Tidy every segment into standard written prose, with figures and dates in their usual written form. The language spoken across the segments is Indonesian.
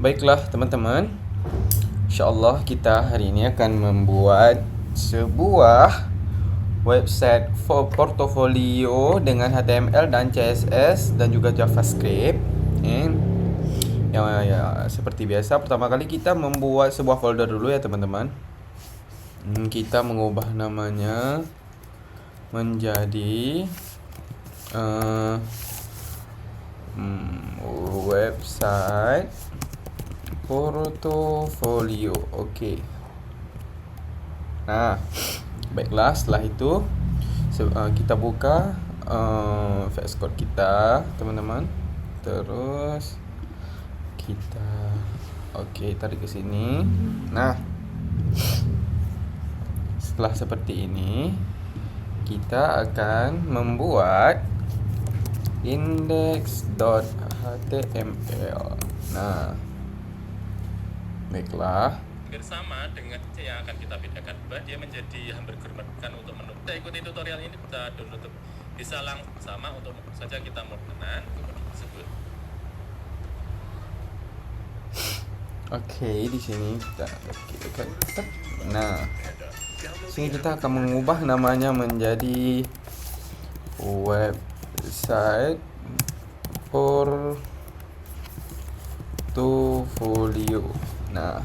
Baiklah teman-teman, InsyaAllah kita hari ini akan membuat sebuah website for portfolio dengan HTML dan CSS dan juga JavaScript. Seperti biasa, pertama kali kita membuat sebuah folder dulu ya teman-teman. Kita mengubah namanya menjadi website portofolio. Oke. Nah, baiklah, setelah itu kita buka VS Code kita, teman-teman. Terus kita tarik ke sini. Nah, setelah seperti ini, kita akan membuat index.html. Nah, baiklah. Bersama dengan yang akan kita bedakan, dia menjadi hamburger bukan untuk menu. Kita ikuti tutorial ini, kita download, bisa langsung sama untuk saja kita mau kemudian tersebut. Oke, di sini kita Nah, sini kita akan mengubah namanya menjadi website portfolio. Nah,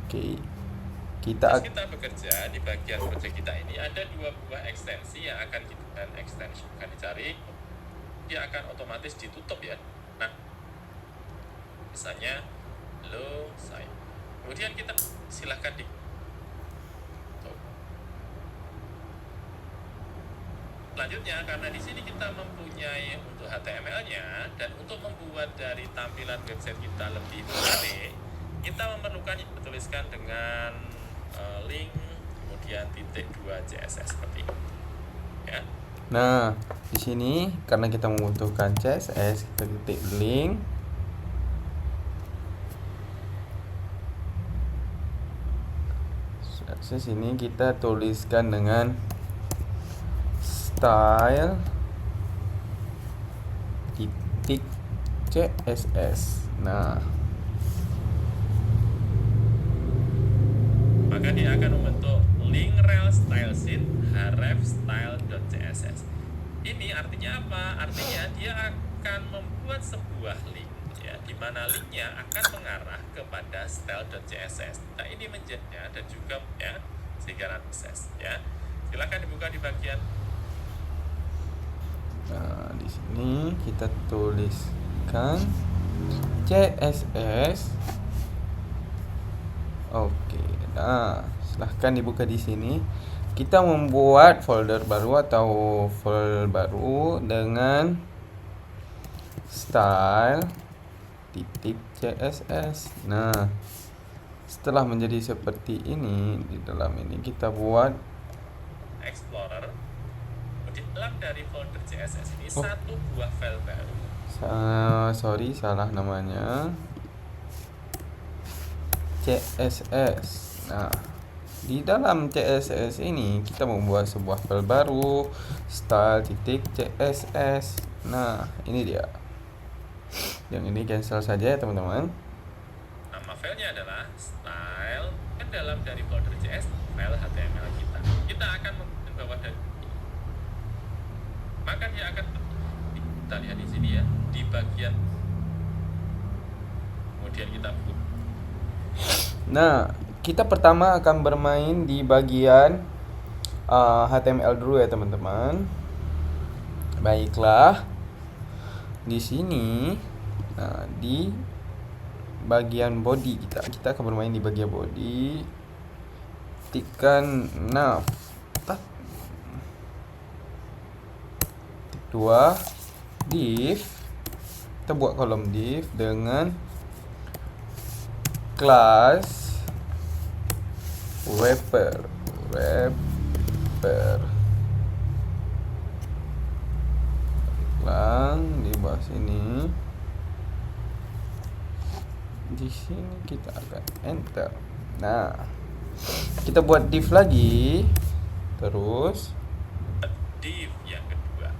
oke. Kita bekerja di bagian proyek kita ini ada dua buah ekstensi yang akan kita ekstensi akan dicari, dia akan otomatis ditutup ya. Nah, misalnya hello site, kemudian kita silahkan di selanjutnya, karena di sini kita mempunyai untuk HTML-nya dan untuk membuat dari tampilan website kita lebih menarik, kita memerlukan dituliskan dengan link kemudian .2 CSS seperti ini ya. Nah, di sini karena kita membutuhkan CSS, kita ketik link. CSS ini kita tuliskan dengan style .css. Nah, maka dia akan membentuk link rel style sheet href style.css. Ini artinya apa? Artinya dia akan membuat sebuah link ya, di mana linknya akan mengarah kepada style.css. Nah, ini menjadinya dan juga ya sehingga akses ya. Silakan dibuka di bagian. Nah, di sini kita tuliskan CSS. Oke. Nah, silahkan dibuka di sini. Kita membuat folder baru atau file baru dengan style.css. Nah, setelah menjadi seperti ini, di dalam ini kita buat Explorer. Di dalam dari folder CSS ini satu buah file baru. Salah namanya. CSS. Nah, di dalam CSS ini kita membuat sebuah file baru style.css. Nah, ini dia. Yang ini cancel saja ya teman-teman. Nama filenya adalah style dan dalam dari folder CS file HTML kita. Kita akan membawa dari maka dia akan kita lihat di sini ya di bagian kemudian kita buka. Nah, kita pertama akan bermain di bagian HTML dulu ya teman-teman. Baiklah, di sini, nah, di bagian body kita akan bermain di bagian body. Tekan nav, tik 2 div. Kita buat kolom div dengan kelas wrapper. Di bawah sini. Di sini kita akan enter. Nah, kita buat div lagi. Terus Div yang kedua.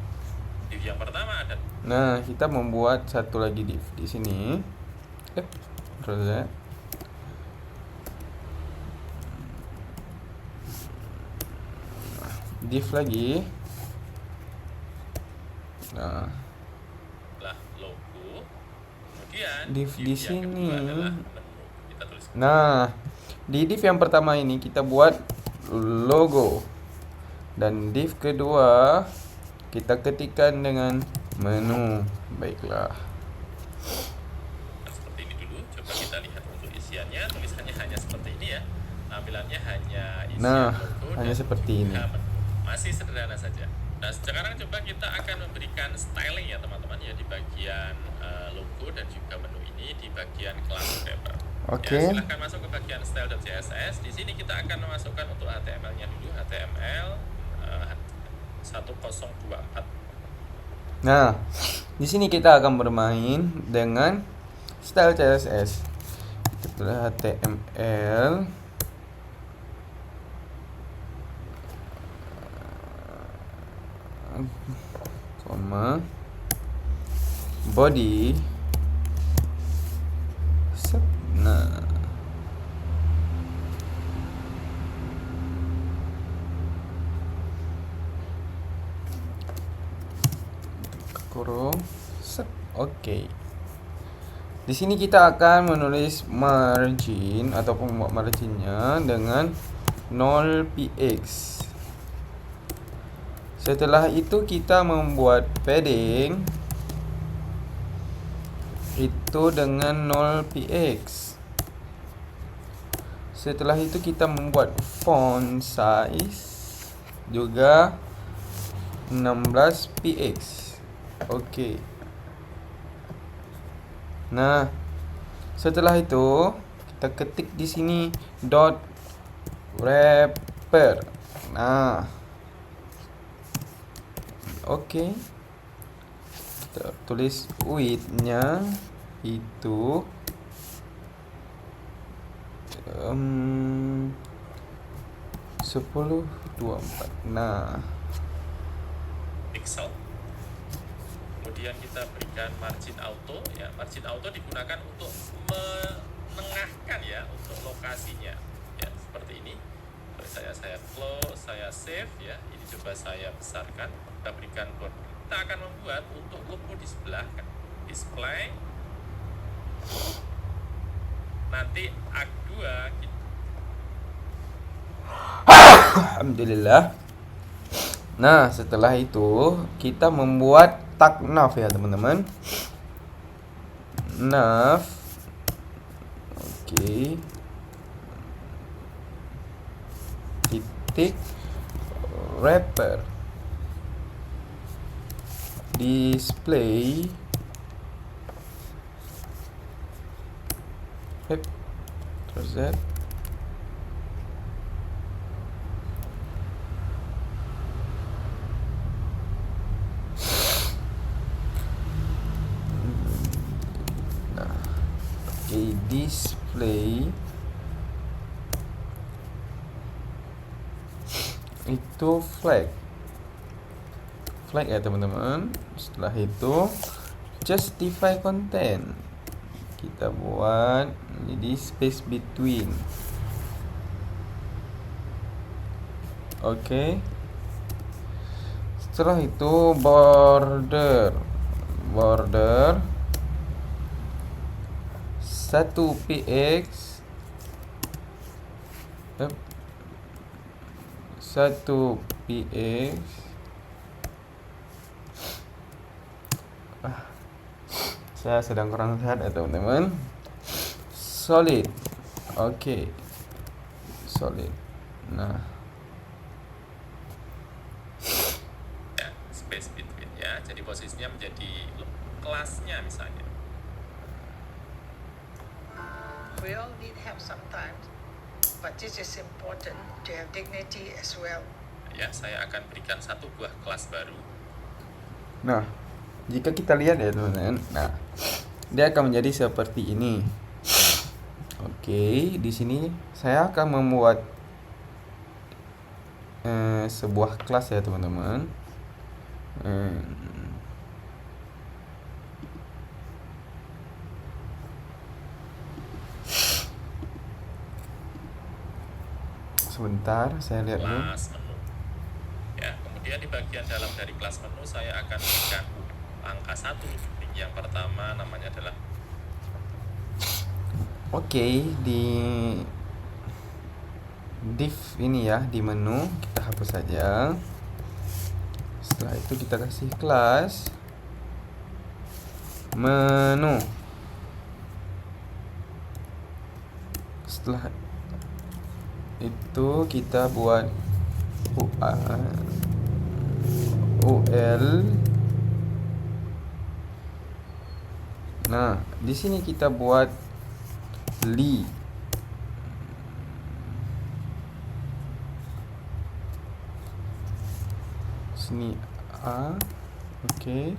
Div yang pertama ada. Nah, kita membuat satu lagi div di sini. Ctrl Z. Div lagi. Nah, Lah logo. Kemudian div di yang sini. kedua adalah menu. Kita tulis Nah, di div yang pertama ini kita buat logo. Dan div kedua kita ketikkan dengan menu. Baiklah. seperti ini dulu. Coba kita lihat untuk isiannya. Tulisannya hanya seperti ini ya. Tampilannya hanya isian Nah, logo hanya dan seperti ini. juga menu. Masih sederhana saja. Nah, sekarang coba kita akan memberikan styling ya teman-teman ya di bagian logo dan juga menu ini di bagian class wrapper. Oke. Ya, silahkan masuk ke bagian style.css. Di sini kita akan memasukkan untuk HTML-nya dulu, HTML 1024. Nah, di sini kita akan bermain dengan style CSS. Kita pilih HTML. Koma body. Set. Nah, kurung set. Oke. Di sini kita akan menulis margin ataupun membuat marginnya dengan 0px. Setelah itu kita membuat padding itu dengan 0px. Setelah itu kita membuat font size juga 16px. Oke. Nah, setelah itu kita ketik di sini dot wrapper. Nah, oke. Kita tulis width-nya itu 1024. Nah, Pixel. Kemudian kita berikan margin auto ya. Margin auto digunakan untuk menengahkan ya untuk lokasinya. Ya, seperti ini. Kalau saya close, saya save ya. Ini coba saya besarkan. Kita berikan border. Kita akan membuat untuk logo di sebelah kan. Display. Nanti A2 kita alhamdulillah. Nah, setelah itu kita membuat tag nav ya, teman-teman. Nav. Oke. Titik wrapper. Display. Terus Z. Display itu flag ya teman-teman. Setelah itu justify content, kita buat jadi space between. Oke. Setelah itu border 1px 1px saya sedang kurang sehat ya teman-teman. Solid. Oke. Solid. Nah, ya, space between ya. Jadi posisinya menjadi kelasnya misalnya. We all need help sometimes, but this is important to have dignity as well. Ya, saya akan berikan satu buah kelas baru. nah, jika kita lihat ya teman-teman, nah, dia akan menjadi seperti ini. Oke, di sini saya akan membuat sebuah kelas ya teman-teman. Sebentar, saya lihat dulu. kelas menu. Ya, kemudian di bagian dalam dari kelas menu saya akan berikan angka 1. Link yang pertama namanya adalah Oke, di div ini ya, di menu kita hapus saja. Setelah itu kita kasih kelas menu. Setelah itu kita buat UL. Nah, di sini kita buat li. Sini A. Oke.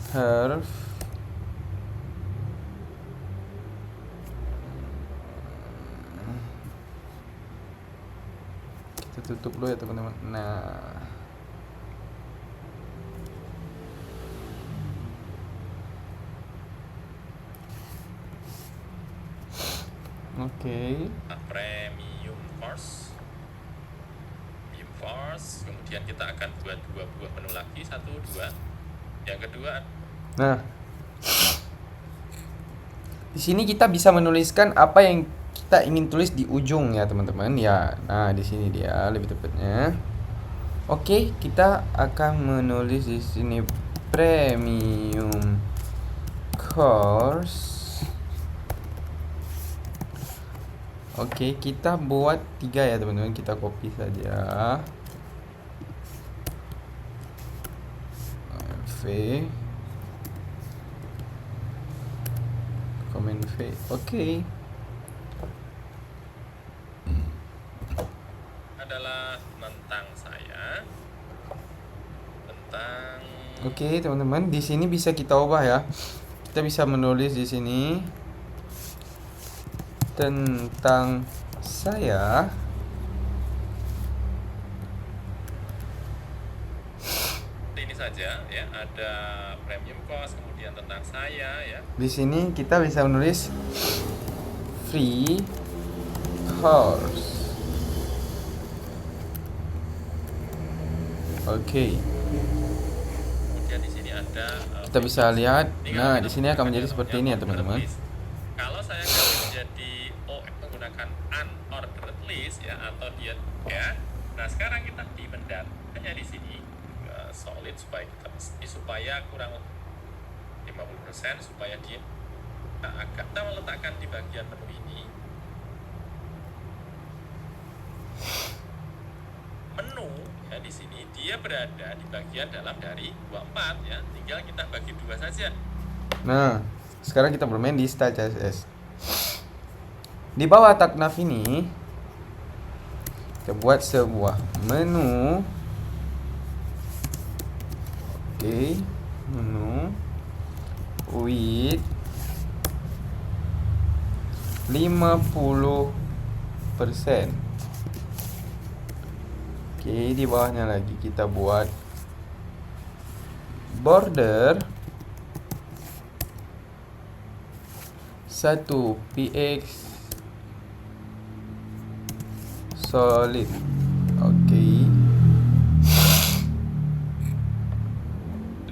Herf. Kita tutup dulu ya teman-teman. Nah, oke. premium course. Kemudian kita akan buat 2 buah menu lagi, 1, 2. Yang kedua, Nah, di sini kita bisa menuliskan apa yang kita ingin tulis di ujung ya teman-teman ya. Nah, di sini dia lebih tepatnya. Oke, kita akan menulis di sini premium course. Oke, kita buat 3 ya teman-teman. Kita copy saja. V. Komen V. Oke. adalah tentang saya. Tentang Oke, teman-teman, di sini bisa kita ubah ya. Kita bisa menulis di sini tentang saya. ini saja ya, ada premium cost, kemudian tentang saya ya. Di sini kita bisa menulis free course. Oke. Kemudian di sini ada Kita bisa lihat. ini Nah, kalau di kita sini akan menjadi menggunakan seperti ini ya, teman-teman. ordered list. Kalau saya ganti menjadi menggunakan unordered list ya, atau dia ya. Nah, sekarang kita di mendap hanya di sini solid supaya kurang 50%, supaya dia agak kita meletakkan di bagian menu ini. Menu ya, di sini dia berada di bagian dalam dari 24 ya, tinggal kita bagi 2 saja. Nah, sekarang kita bermain di style CSS. Di bawah tag nav ini kita buat sebuah menu. Oke, menu with 50%. Oke, di bawahnya lagi kita buat border 1 px solid. Oke.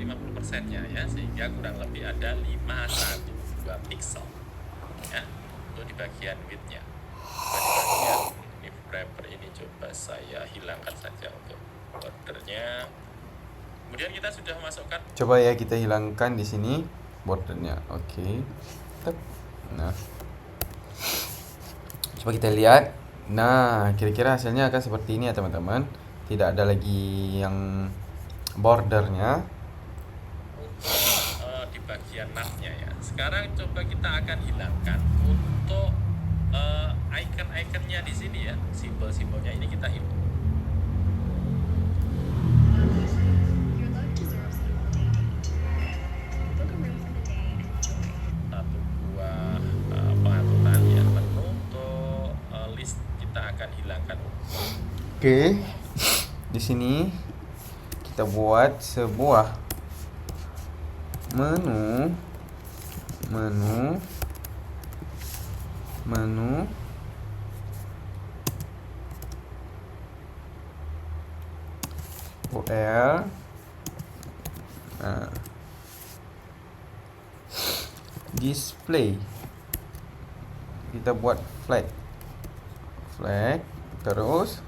50%-nya ya, sehingga kurang lebih ada 512 pixel ya, untuk di bagian width-nya. Di bagian ini wrapper ini coba saya hilangkan saja untuk bordernya. Kemudian kita sudah masukkan. Coba ya kita hilangkan di sini bordernya. Oke. Tek. Nah. Coba kita lihat. Nah, kira-kira hasilnya akan seperti ini ya, teman-teman. Tidak ada lagi yang bordernya. Di bagian nav-nya ya. Sekarang coba kita akan hilangkan untuk icon-iconnya di sini ya. Simbol-simbolnya ini kita hilang. Satu buah pengaturan ya, menu untuk list kita akan hilangkan. Oke. Di sini kita buat sebuah menu OL. Nah, display kita buat flag, terus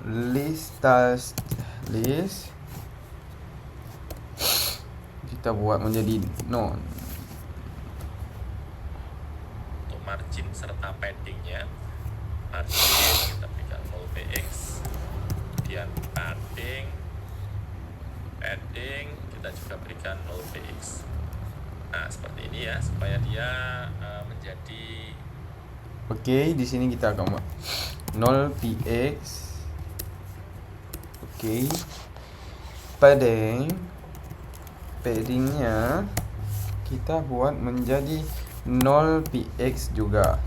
list kita buat menjadi non. Untuk margin serta paddingnya, margin kita berikan 0px, kemudian padding kita juga berikan 0px. Nah, seperti ini ya, supaya dia menjadi Oke, di sini kita akan buat 0px. Oke. Paddingnya kita buat menjadi 0px juga.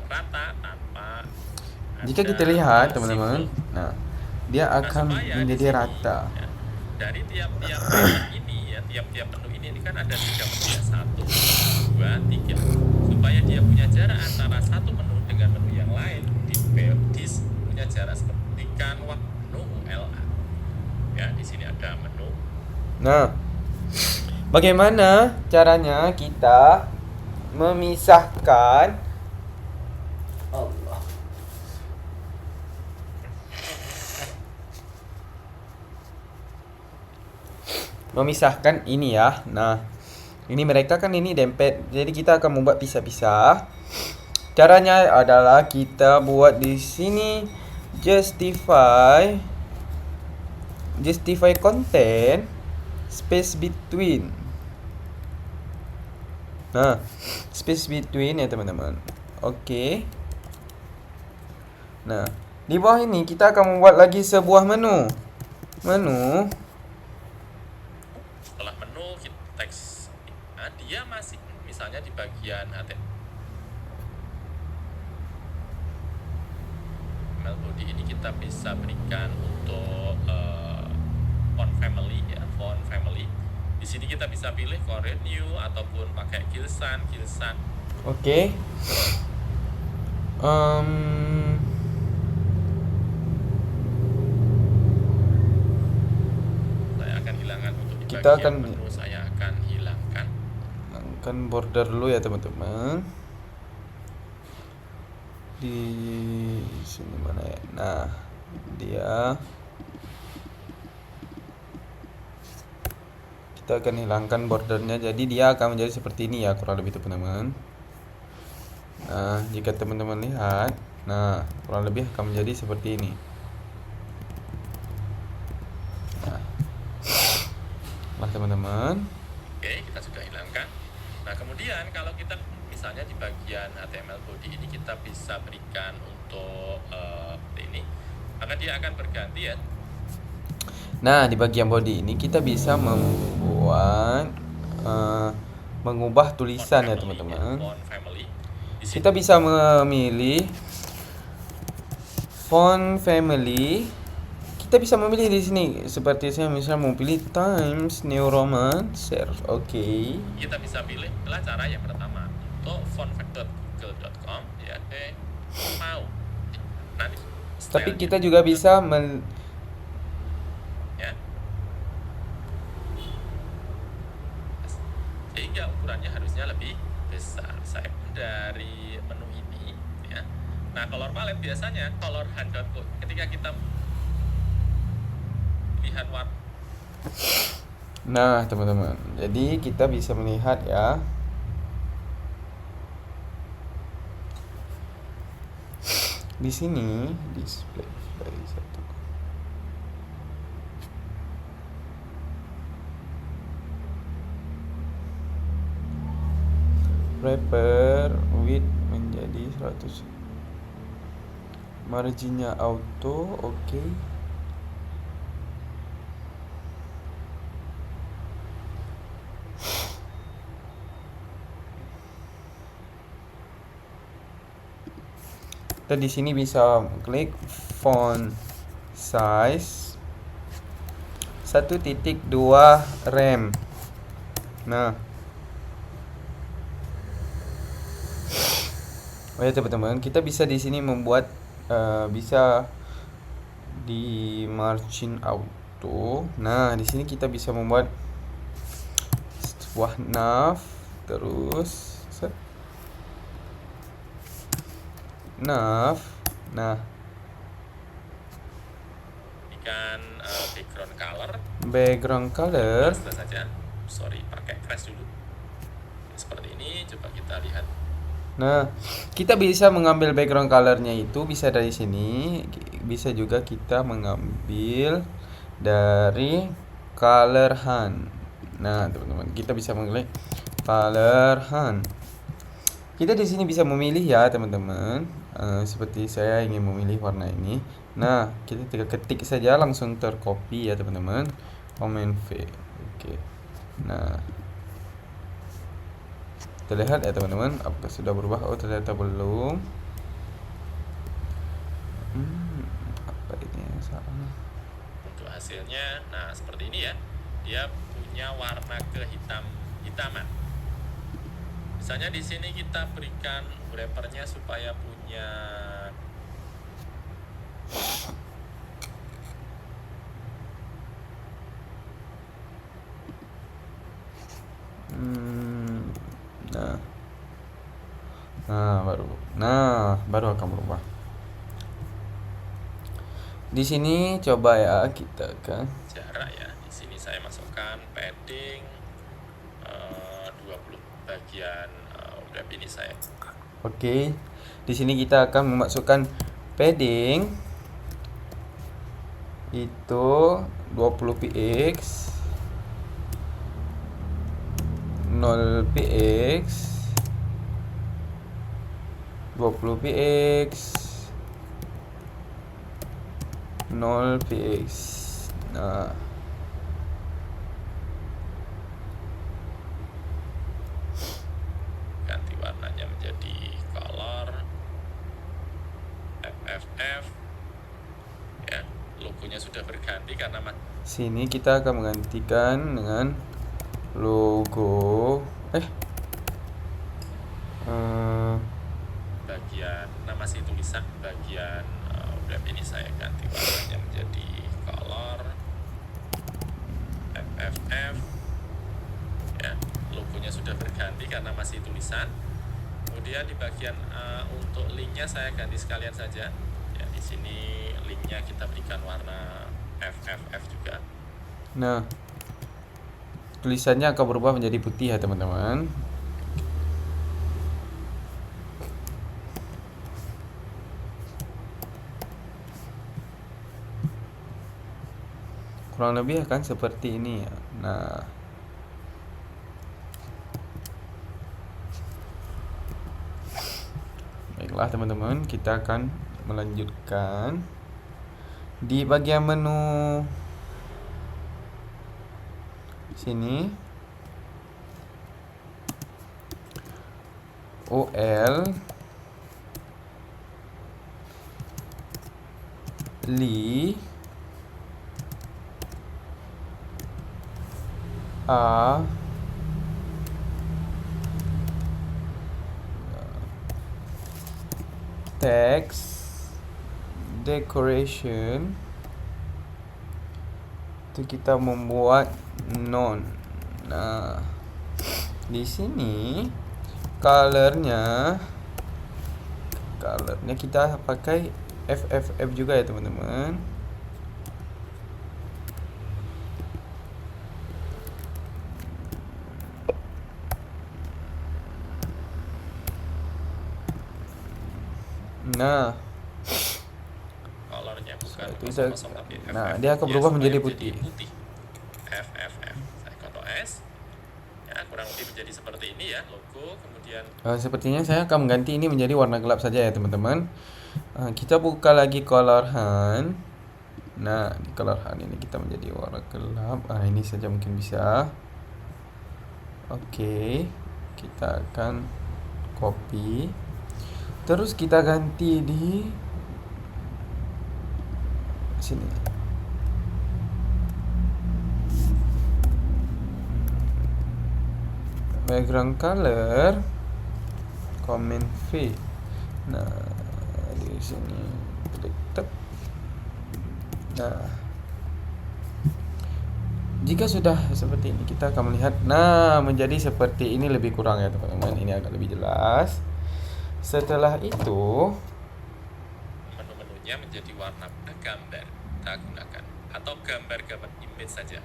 rata tanpa Jika ada kita lihat simbol. teman-teman, nah dia akan supaya di menjadi sini, rata. ya, dari tiap-tiap menu ini ya, tiap-tiap menu ini kan ada 3 menu ya, 1, 2, 3. Supaya dia punya jarak antara satu menu dengan menu yang lain punya jarak seperti kanwah menu ULA. Ya, di sini ada menu. Nah, bagaimana caranya kita memisahkan ini ya. Nah, ini mereka kan ini dempet, jadi kita akan membuat pisah-pisah. Caranya adalah kita buat di sini justify content space between. Nah, space between ya teman-teman. Oke. Nah, di bawah ini kita akan membuat lagi sebuah menu. Setelah menu teks, nah, dia masih misalnya di bagian HTML body ini kita bisa berikan untuk font family ya, font family. Di sini kita bisa pilih Korean New ataupun pakai Gilsan. Oke. Saya akan hilangkan untuk di Kita bagian akan menu, saya akan hilangkan. border dulu ya teman-teman. Di sini mana ya? Nah, kita akan hilangkan bordernya, jadi dia akan menjadi seperti ini ya kurang lebih teman-teman. Nah, jika teman-teman lihat, nah kurang lebih akan menjadi seperti ini. Nah teman-teman, Oke, kita sudah hilangkan. Nah, kemudian kalau kita misalnya di bagian HTML body ini kita bisa berikan untuk ini, maka dia akan berganti ya. nah di bagian body ini kita bisa membuat mengubah tulisan ya teman-teman. Font family. Di sini Kita bisa memilih font family. Kita bisa memilih di sini seperti saya misalnya mau pilih Times New Roman Serif. Oke. kita bisa pilih adalah cara yang pertama untuk fontfactor.google.com ya, mau. Nanti Tapi stylenya kita juga bisa ya. Sehingga ukurannya harusnya lebih besar. Saya dari menu ini ya. Nah, color palette biasanya color handout code ketika kita lihat warna. Nah, teman-teman. Jadi kita bisa melihat ya. Di sini display dari satu. Wrapper width menjadi 100. Marginnya auto, oke. Kita di sini bisa klik font size 1.2 rem. Nah, Oh ya teman-teman, kita bisa di sini membuat bisa di margin auto. Nah, di sini kita bisa membuat sebuah nav, terus set, nav. Nah, Ikan background background color color. sudah saja. Sorry, pakai crash dulu. Seperti ini, coba kita lihat. Nah, kita bisa mengambil background colornya itu bisa dari sini, bisa juga kita mengambil dari color hunt. Nah, teman-teman, kita bisa mengklik color hunt. Kita di sini bisa memilih ya, teman-teman. Seperti saya ingin memilih warna ini. Nah, kita tinggal ketik saja langsung tercopy ya, teman-teman. Command V. Oke. Nah, terlihat ya teman-teman, apakah sudah berubah? Oh, ternyata belum. Apa ini yang salah? Untuk hasilnya, nah seperti ini ya. Dia punya warna hitaman. Misalnya di sini kita berikan wrappernya supaya punya Nah, baru akan berubah. Di sini coba ya kita kan. jarak ya. Di sini saya masukkan padding 20 bagian wrap ini saya. Oke. Di sini kita akan memasukkan padding itu 20 px, 0 px, 20 px, 0 px. Nah, Ganti warnanya menjadi color FFF ya. Logonya sudah berganti karena sini kita akan menggantikan dengan logo bagian masih tulisan bagian wrap ini saya ganti warnanya menjadi color FFF ya. Logonya sudah berganti karena masih tulisan. Kemudian di bagian untuk linknya saya ganti sekalian saja ya. Di sini linknya kita berikan warna FFF juga. Nah, tulisannya akan berubah menjadi putih ya teman-teman. Kurang lebih akan seperti ini ya. Nah, baiklah teman-teman, kita akan melanjutkan di bagian menu sini. OL Li A text decoration itu kita membuat non. Nah, di sini colornya kita pakai FFF juga ya teman-teman. Nah, Colornya bukan itu kosong-kosong tapi nah, FFF. dia akan berubah supaya menjadi putih. FFF. Saya Ctrl S. Ya, kurang lebih menjadi seperti ini ya logo. Kemudian Sepertinya saya akan mengganti ini menjadi warna gelap saja ya teman-teman. Kita buka lagi color hunt. Nah, di color hunt ini kita menjadi warna gelap. Ini saja mungkin bisa. Oke, kita akan copy. Terus kita ganti di sini. Background color, Command V. Nah, di sini tetap. Nah, jika sudah seperti ini, kita akan melihat, nah, menjadi seperti ini, lebih kurang ya teman-teman. Ini agak lebih jelas. Setelah itu, Menu-menunya menjadi warna gambar kita gunakan, atau gambar-gambar image saja.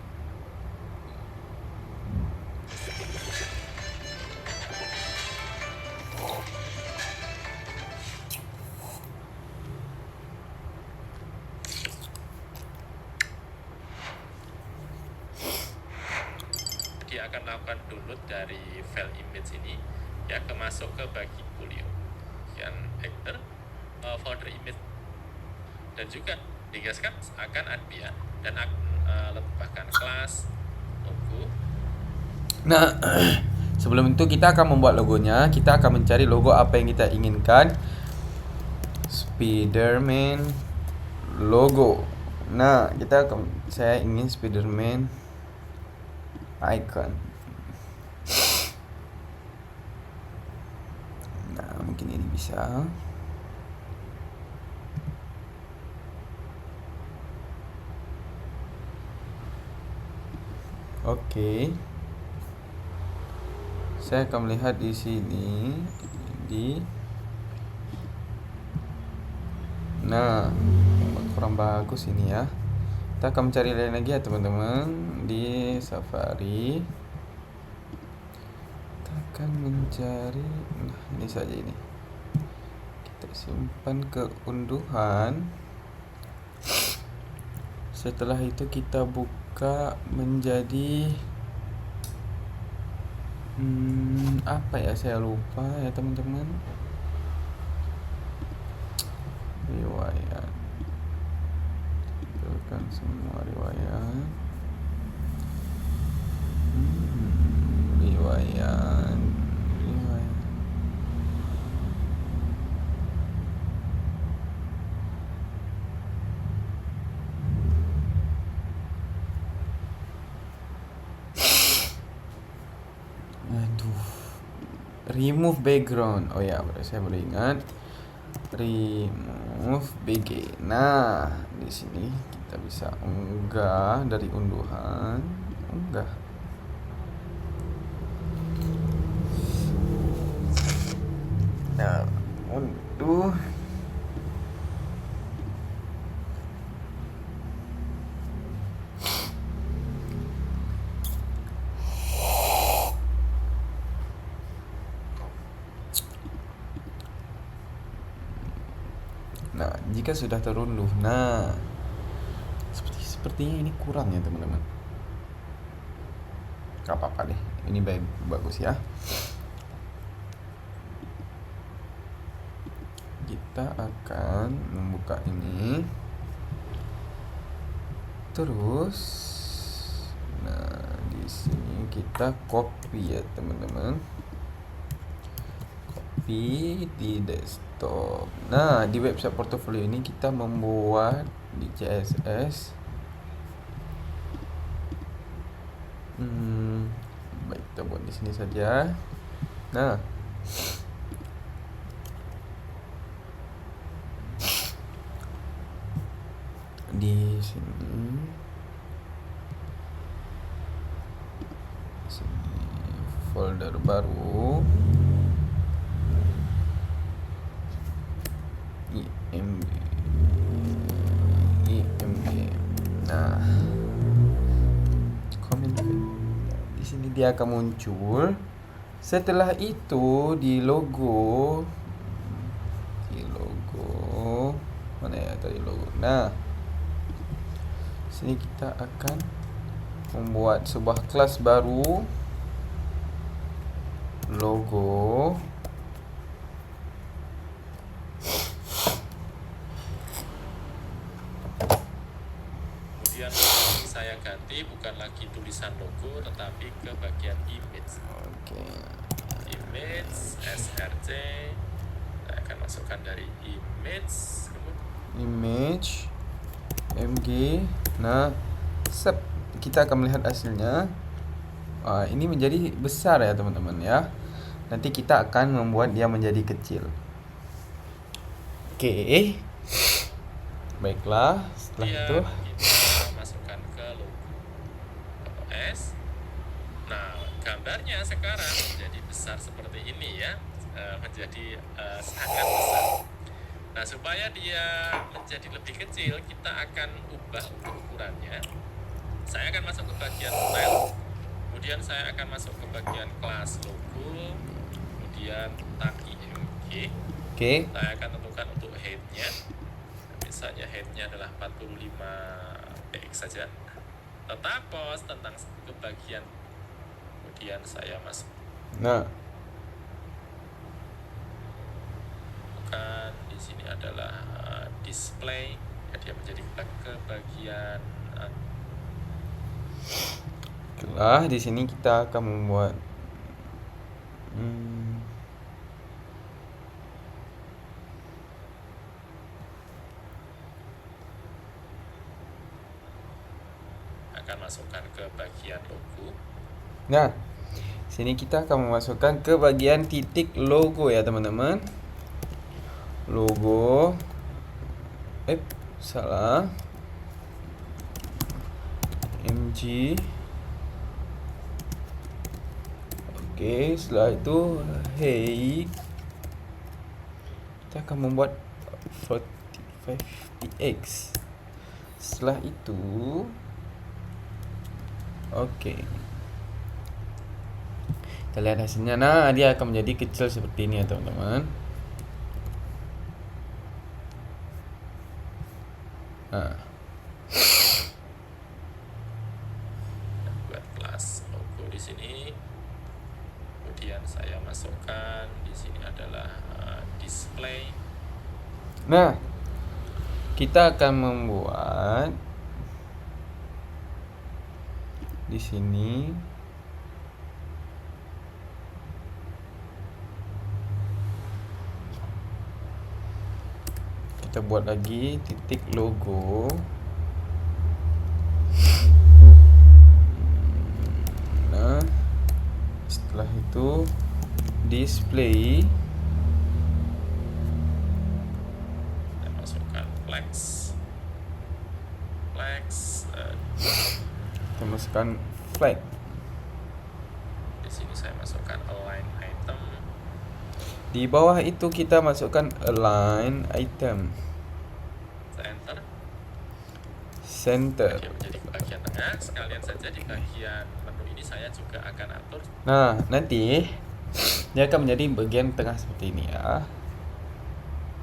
Dia akan melakukan download dari file image ini, ya, masuk ke bagi folio, dan actor, folder image, dan juga digaskan akan admin dan tambahkan kelas, logo. nah, sebelum itu kita akan membuat logonya. Kita akan mencari logo apa yang kita inginkan. Spiderman logo. Nah, saya ingin Spiderman icon. Nah, mungkin ini bisa. Oke. Saya akan melihat di sini nah, kurang bagus ini ya. Kita akan mencari lain lagi ya teman-teman di Safari. Kita akan mencari, nah, ini saja ini. Kita simpan ke unduhan. Setelah itu kita buka menjadi apa ya, saya lupa ya teman-teman. Riwayat, kan semua riwayat. Riwayat. Aduh. Remove background. Oh ya, saya baru ingat. Remove BG. Nah, di sini kita bisa unggah dari unduhan. Unggah. Nah, unduh. Nah, jika sudah terunduh, nah, sepertinya ini kurang ya teman-teman. Gak apa-apa deh, ini bagus ya. Kita akan membuka ini, terus, nah, di sini kita copy ya teman-teman. Copy di desktop. Nah, di website portofolio ini kita membuat di CSS. Baik, kita buat di sini saja. Nah, di sini folder baru, IMG. Nah, comment di sini dia akan muncul. Setelah itu di logo mana ya tadi logo. Nah, sini kita akan membuat sebuah kelas baru, logo. Kemudian saya ganti, bukan lagi tulisan logo tetapi ke bagian image. Oke. Image src, saya akan masukkan dari image, Image mg. Nah, kita akan melihat hasilnya. Ini menjadi besar ya teman-teman ya. Nanti kita akan membuat dia menjadi kecil. Oke. Baiklah, setelah itu kita masukkan ke logo OS. Nah, gambarnya sekarang menjadi besar seperti ini ya, menjadi sangat besar. Nah, supaya dia menjadi lebih kecil, kita akan ubah untuk ukurannya. Saya akan masuk ke bagian style, kemudian saya akan masuk ke bagian kelas logo, kemudian tag IMG. oke. Saya akan tentukan untuk height-nya. Misalnya height-nya adalah 45 px saja. Letak pos tentang ke bagian. Kemudian saya masuk Nah, di sini adalah display. Ya, dia menjadi ke bagian baiklah, di sini kita akan membuat akan masukkan ke bagian logo. Nah, sini kita akan memasukkan ke bagian titik logo ya teman-teman. Logo. Salah. MG. Oke, setelah itu hey, kita akan membuat 45px. Setelah itu oke, kita lihat hasilnya. Nah, dia akan menjadi kecil seperti ini ya teman-teman. Nah, Buat kelas logo di sini. Kemudian saya masukkan di sini adalah display. nah, kita akan membuat di sini kita buat lagi titik logo. Nah, setelah itu display. Saya masukkan flex. Kita masukkan flag. Di sini saya masukkan align item. Di bawah itu kita masukkan align item. Saya enter. Center. Dia menjadi bagian tengah. Sekalian saja di bagian menu ini saya juga akan atur. Nah, nanti dia akan menjadi bagian tengah seperti ini ya.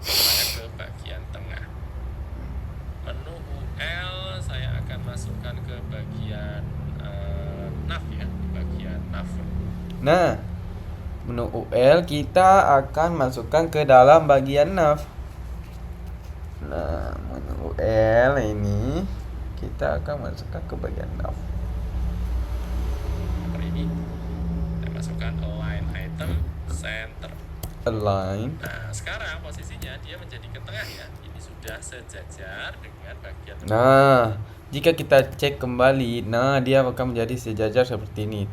Saya ke bagian tengah. Menu UL saya akan masukkan ke bagian nav ya, di bagian nav. Nah, menu UL kita akan masukkan ke dalam bagian nav. Nah, menu UL ini kita akan masukkan ke bagian nav. Seperti ini. Saya masukkan align item center. Align. Nah, sekarang posisinya dia menjadi ke tengah ya. Ini sudah sejajar dengan bagian Nah, jika kita cek kembali, nah dia akan menjadi sejajar seperti ini,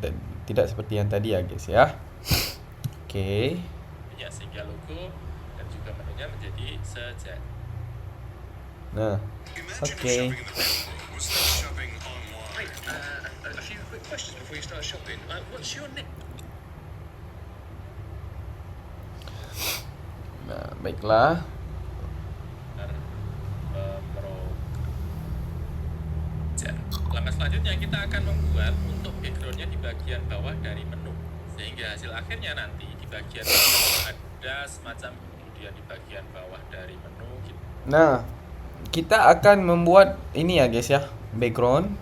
tidak seperti yang tadi ya guys ya. Oke. ya, sehingga logo dan juga menunya menjadi sejajar. Nah, oke. A few quick questions before you start shopping. What's your name? Nah, baiklah. Langkah selanjutnya kita akan membuat untuk backgroundnya di bagian bawah dari menu, sehingga hasil akhirnya nanti di bagian bawah ada semacam, kemudian di bagian bawah dari menu Nah, kita akan membuat ini ya guys ya, background.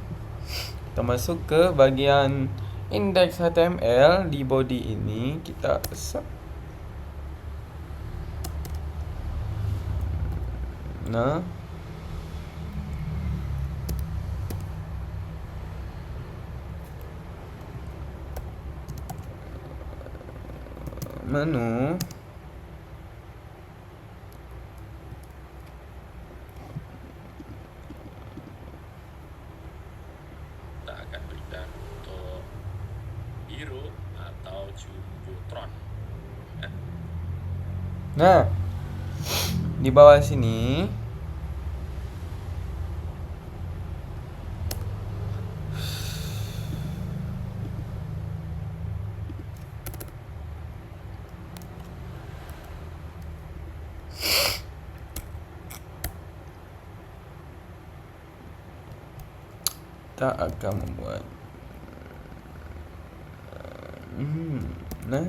Kita masuk ke bagian index HTML di body ini, kita set. Nah, menu. kita akan berikan untuk biru atau jumbotron. Nah, Di bawah sini kita akan membuat nah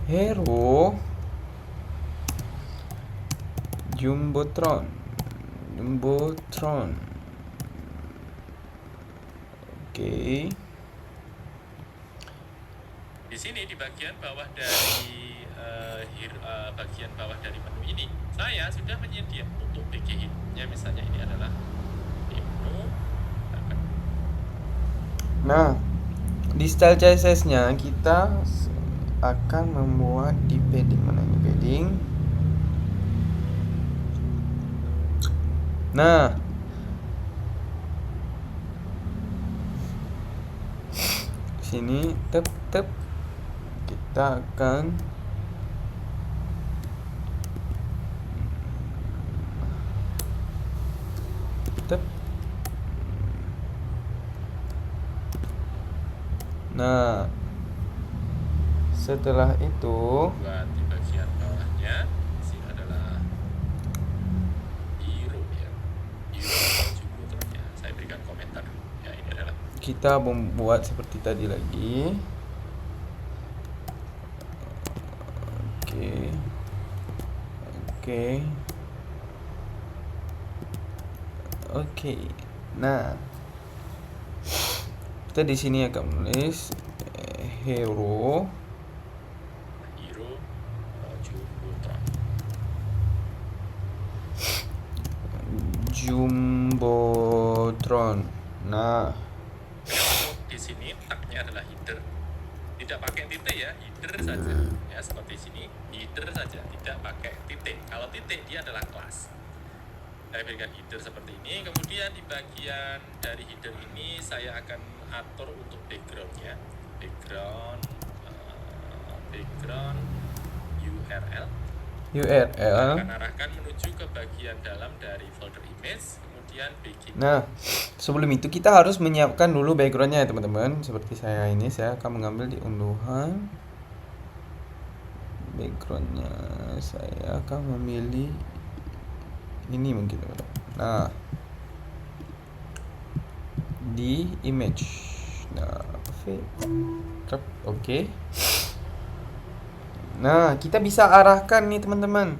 Hero Jumbotron. Oke. Di sini di bagian bawah dari bagian bawah dari menu ini, saya sudah menyediakan untuk BGI-nya, misalnya ini adalah menu. Nah, di style CSS-nya kita akan membuat di padding. Mana ini padding? Nah, sini tep kita akan tep. Nah, setelah itu Buat di bagian bawahnya, sini adalah hero ya. Hero Jumbotronnya. Saya berikan komentar. Ya, ini adalah kita membuat seperti tadi lagi. Oke. Nah, kita di sini akan menulis hero Jumbotron. Nah, di sini tagnya adalah header. Tidak pakai titik ya, header saja. Ya, seperti sini, header saja, tidak pakai titik. Kalau titik dia adalah kelas. Saya berikan header seperti ini. Kemudian di bagian dari header ini saya akan atur untuk backgroundnya. Background URL. Akan arahkan menuju ke bagian dalam dari folder image. Kemudian begin. Nah, sebelum itu kita harus menyiapkan dulu backgroundnya ya teman-teman. Seperti saya ini, saya akan mengambil di unduhan. Backgroundnya saya akan memilih ini mungkin teman-teman. Nah, di image. Nah, oke. Nah, kita bisa arahkan nih teman-teman.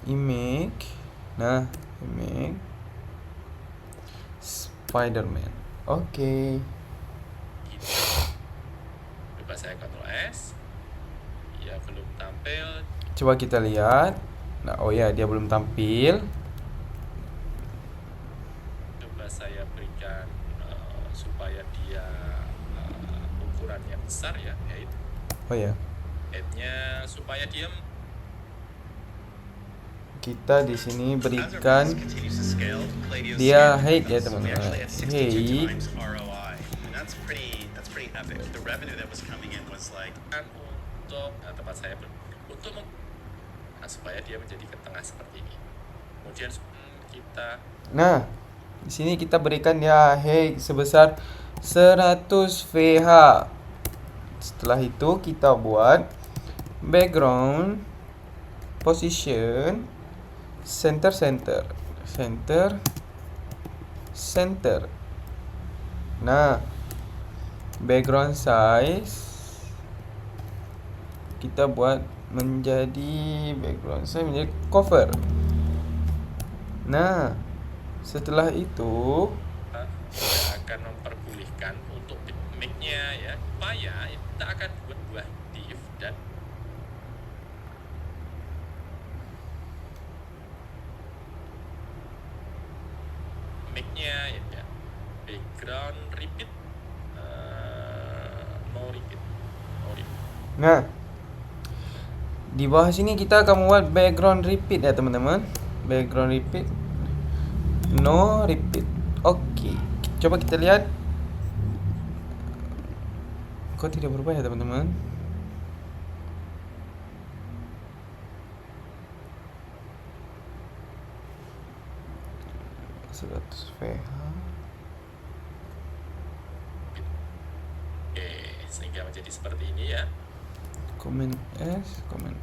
Image. Nah, image Spider-Man. Oke. Coba saya Ctrl S. Ya, belum tampil. Coba kita lihat. Nah, oh ya, dia belum tampil. Coba saya berikan supaya dia ukurannya besar ya, height. Oh ya. Heightnya supaya dia Kita di sini berikan dia height ya teman-teman. Height. Untuk tempat saya untuk supaya dia menjadi ke tengah seperti ini. Kemudian kita Nah, di sini kita berikan dia height sebesar 100 VH. Setelah itu kita buat background position center. Nah, background size kita buat menjadi cover. Nah, setelah itu akan memperbolehkan untuk mic-nya ya, supaya kita akan buat buah div dan mic-nya ya, background repeat no repeat. Nah, di bawah sini kita akan buat background repeat ya teman-teman. Background repeat. No repeat. Oke. Coba kita lihat. Kok tidak berubah ya teman-teman? Seratus VH. Oke, sehingga menjadi seperti ini ya. Komen S, komen.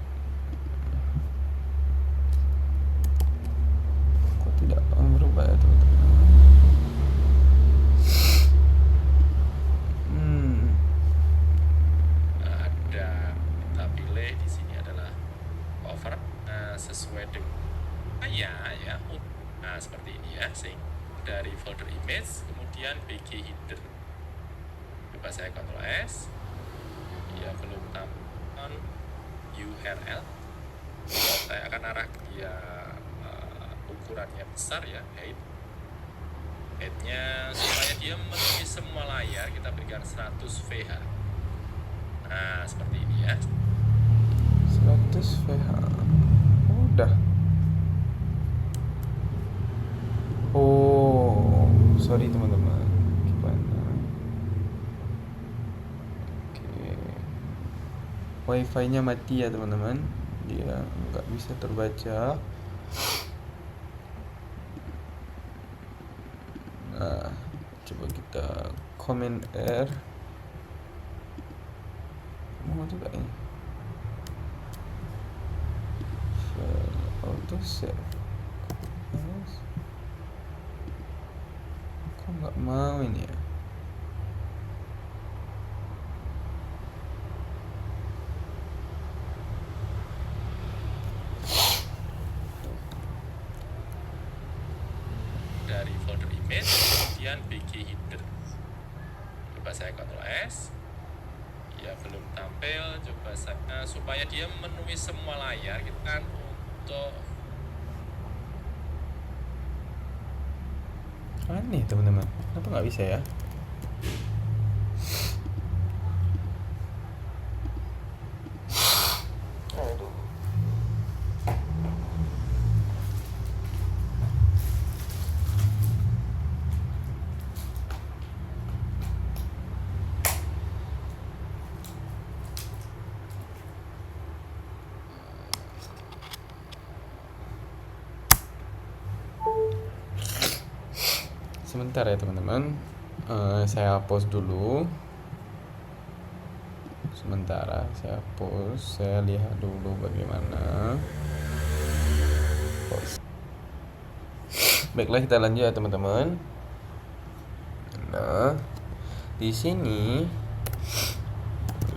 Kok tidak berubah ya teman-teman? Ada kita pilih di sini adalah over sesuai dengan ya. Nah, seperti ini ya. Sehingga dari folder image kemudian BG header. Coba saya Ctrl S. Ya belum tampil URL. Saya akan arah dia ukurannya besar ya, headnya supaya dia memenuhi semua layar kita berikan 100 VH. Nah seperti ini ya. 100 VH. Udah. Oh, sorry teman-teman. Gimana? Oke. Wifi-nya mati ya teman-teman. Dia nggak bisa terbaca. Nah, coba kita comment R. Mau juga ini. Auto save. Kok nggak mau ini ya? Dari folder image kemudian BG header. Coba saya Ctrl S. Ya belum tampil. Coba saya supaya dia memenuhi semua layar kita kan untuk Aneh teman-teman. Kenapa nggak bisa ya? Sebentar ya teman-teman. Saya hapus dulu. Sementara saya hapus, saya lihat dulu bagaimana. Baiklah kita lanjut ya teman-teman. Nah, di sini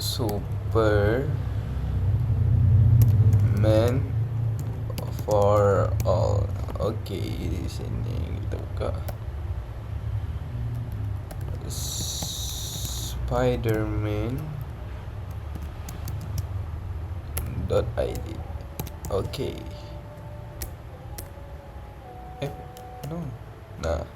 Superman for all. Oke, di sini kita buka spiderman.id. Oke. No. Nah.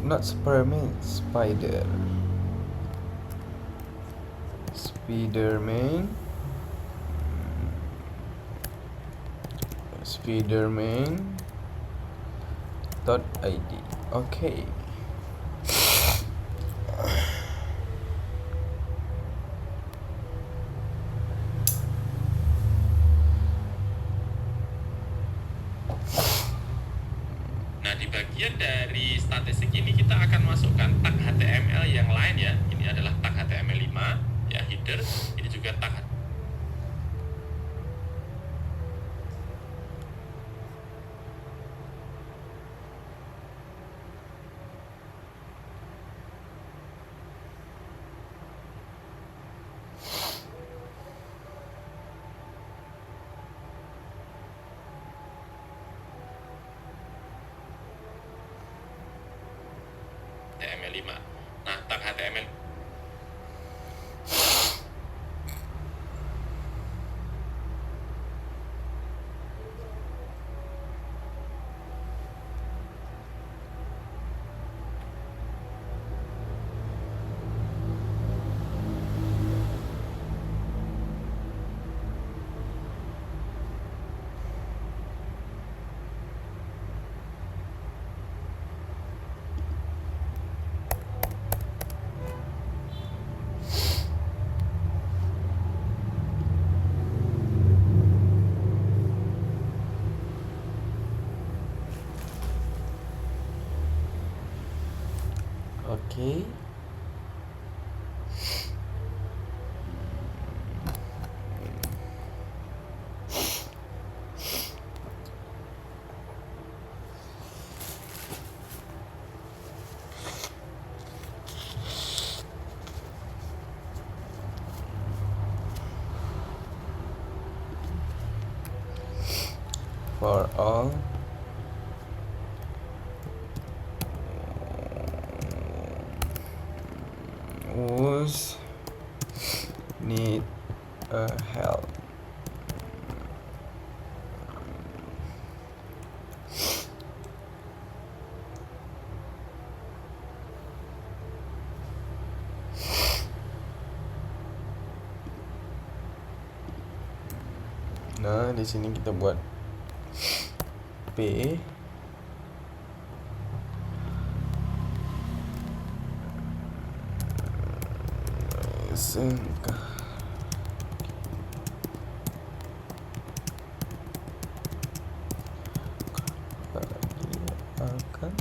Not Superman, Spiderman. Spiderman.id. Okay. Nah, di bagian dari statistik ini kita akan masukkan tag HTML yang lain ya. Ini adalah tag HTML5 ya, header. Ini juga tag HTML Oke. For all who's need a help. Nah, di sini kita buat P sengkah lagi akan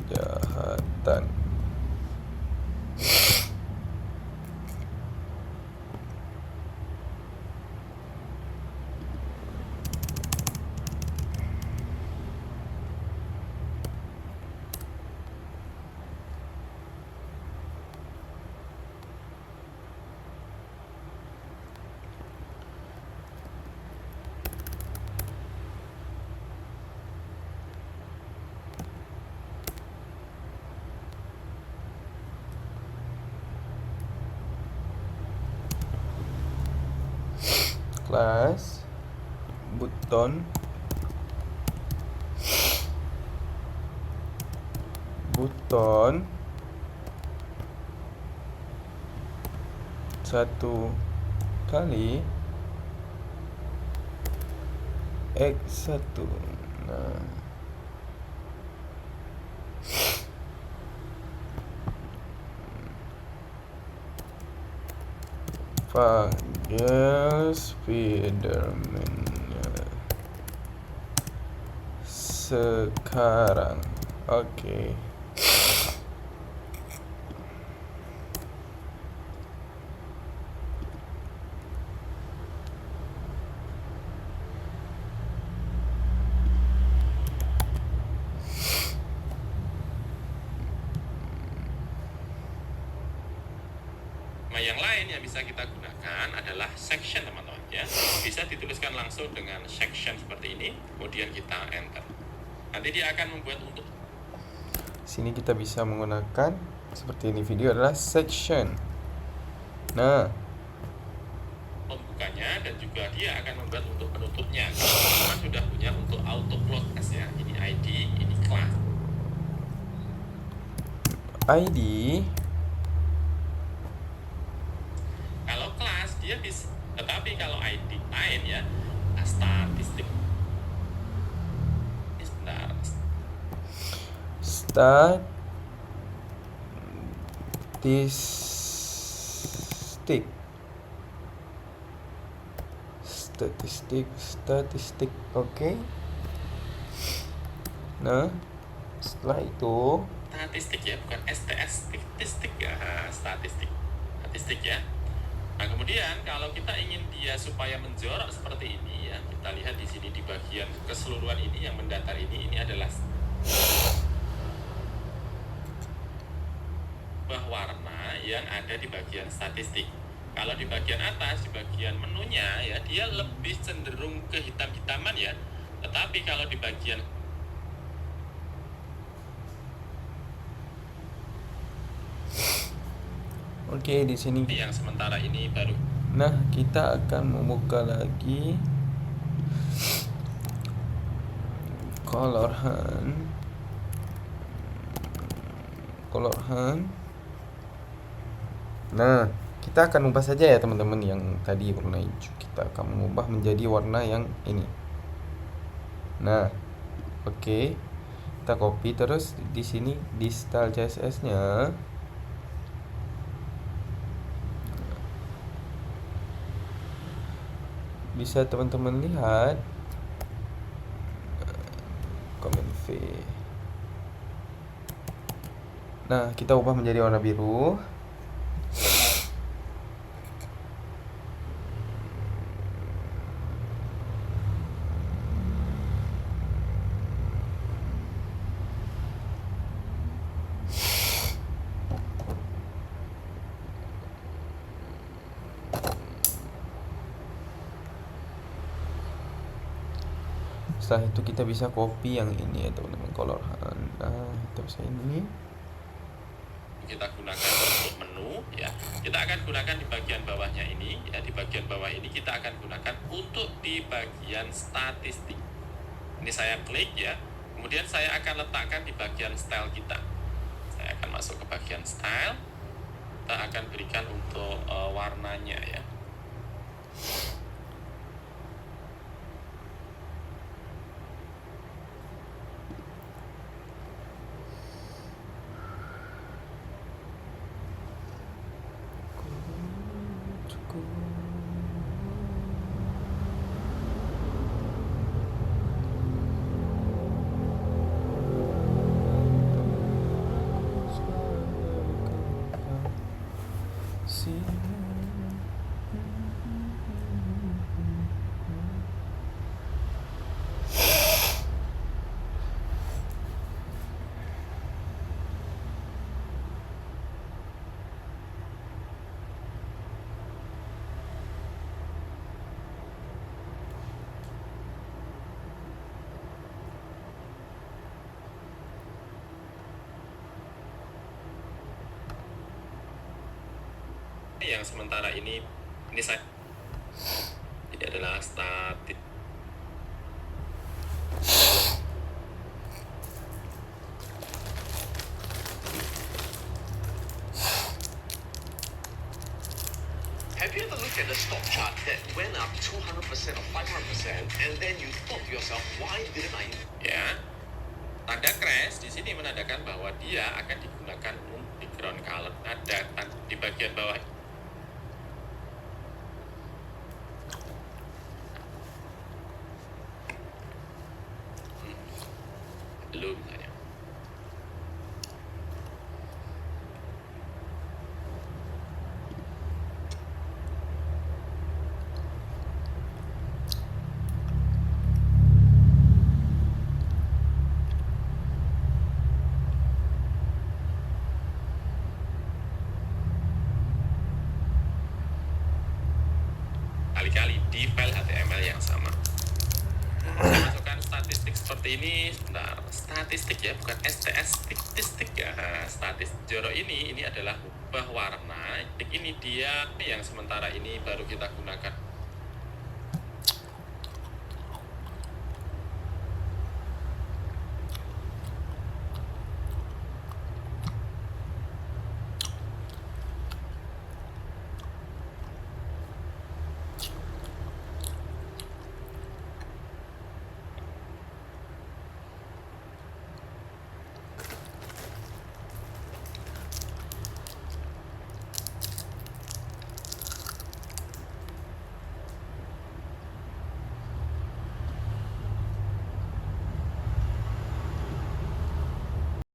kejahatan. Kelas button satu kali X1. Nah, panggil Spiderman-nya sekarang. Oke. Nah, yang lain yang bisa kita gunakan adalah section, teman-teman ya. Bisa dituliskan langsung dengan section seperti ini, kemudian kita enter. Nanti dia akan membuat untuk Sini kita bisa menggunakan seperti ini, video adalah section. Nah, pembukanya dan juga dia akan membuat untuk penutupnya. Kalau teman-teman sudah punya untuk auto close ya, ini ID, ini class. ID Kalau kelas dia bisa, tetapi kalau ID lain ya, statistik. Ini sebentar. statistik. Oke. Nah, setelah itu Statistik ya, bukan STS, statistik ya, statistik ya. Nah, kemudian kalau kita ingin dia supaya menjorok seperti ini ya, kita lihat di sini di bagian keseluruhan ini yang mendatar ini adalah warna yang ada di bagian statistik. Kalau di bagian atas, di bagian menunya ya, dia lebih cenderung ke hitam-hitaman ya. Tetapi kalau di bagian Oke, di sini. yang sementara ini baru. Nah, kita akan membuka lagi color hand. Nah, kita akan ubah saja ya teman-teman, yang tadi warna hijau kita akan mengubah menjadi warna yang ini. Nah, oke. Kita copy terus di sini di style CSS-nya. Bisa teman-teman lihat Command V. Nah, kita ubah menjadi warna biru. Setelah itu kita bisa copy yang ini ya teman-teman, color. Nah, kita bisa ini. Kita gunakan untuk menu ya. Kita akan gunakan di bagian bawahnya ini ya. Di bagian bawah ini kita akan gunakan untuk di bagian statistik. Ini saya klik ya. Kemudian saya akan letakkan di bagian style kita. Saya akan masuk ke bagian style. Kita akan berikan untuk warnanya ya. Yang sementara ini saya adalah statis. Have you ever looked at a stock chart that went up 200% or 500% and then you thought to yourself, why didn't I? Ya, tanda crash di sini menandakan bahwa dia akan digunakan untuk background color. Ada di bagian bawah. Belum misalnya. Kali-kali di file HTML yang sama. Saya masukkan statistik seperti ini. Sebentar, statistik ya, bukan STS, statistik ya. Statistik Joro ini adalah ubah warna. Ini dia yang sementara ini baru kita gunakan